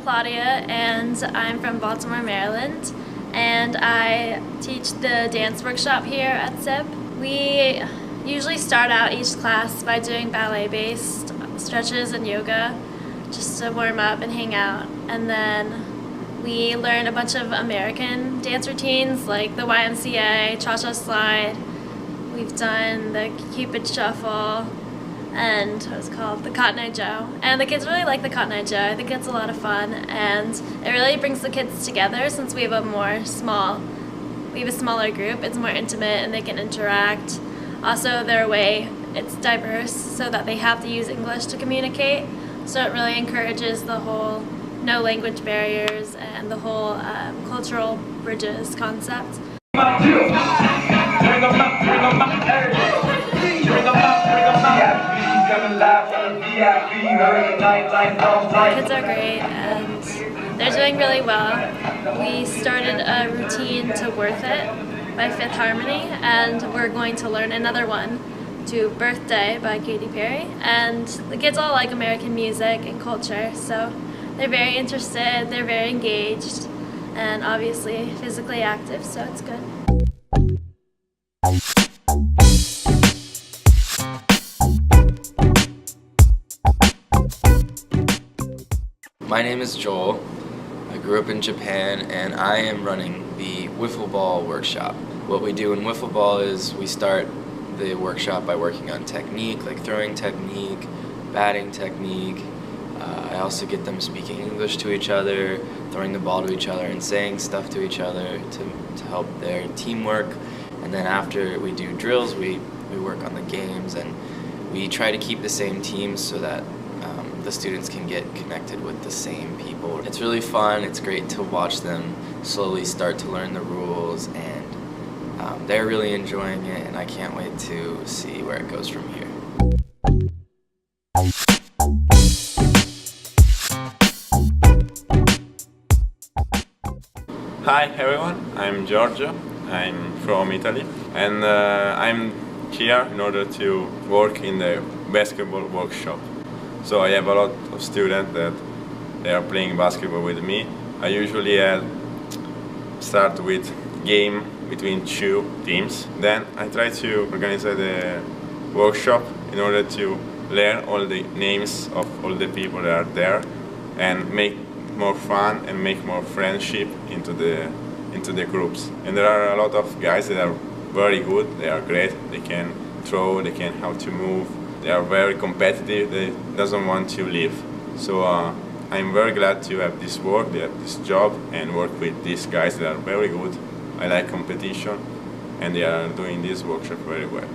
Claudia, and I'm from Baltimore, Maryland, and I teach the dance workshop here at SIP. We usually start out each class by doing ballet-based stretches and yoga just to warm up and hang out, and then we learn a bunch of American dance routines like the YMCA, Cha-Cha Slide. We've done the Cupid Shuffle and what's called the Cotton Eye Joe. And the kids really like the Cotton Eye Joe. I think it's a lot of fun, and it really brings the kids together since we have a smaller group. It's more intimate and they can interact. Also, it's diverse so that they have to use English to communicate. So it really encourages the whole no language barriers and the whole cultural bridges concept. Kids are great and they're doing really well. We started a routine to Worth It by Fifth Harmony, and we're going to learn another one to Birthday by Katy Perry. And the kids all like American music and culture, so they're very interested, they're very engaged, and obviously physically active, so it's good. My name is Joel. I grew up in Japan, and I am running the Wiffleball workshop. What we do in Wiffleball is we start the workshop by working on technique, like throwing technique, batting technique. I also get them speaking English to each other, throwing the ball to each other, and saying stuff to each other to help their teamwork. And then after we do drills, we work on the games, and we try to keep the same teams so that the students can get connected with the same people. It's really fun. It's great to watch them slowly start to learn the rules, and they're really enjoying it, and I can't wait to see where it goes from here. Hi everyone, I'm Giorgio, I'm from Italy, and I'm here in order to work in the basketball workshop. So I have a lot of students that they are playing basketball with me. I usually start with game between two teams. Then I try to organize the workshop in order to learn all the names of all the people that are there and make more fun and make more friendship into the groups. And there are a lot of guys that are very good, they are great, they can throw, they can how to move, they are very competitive, they doesn't want to leave. So I'm very glad to have this work, this job, and work with these guys that are very good. I like competition, and they are doing this workshop very well.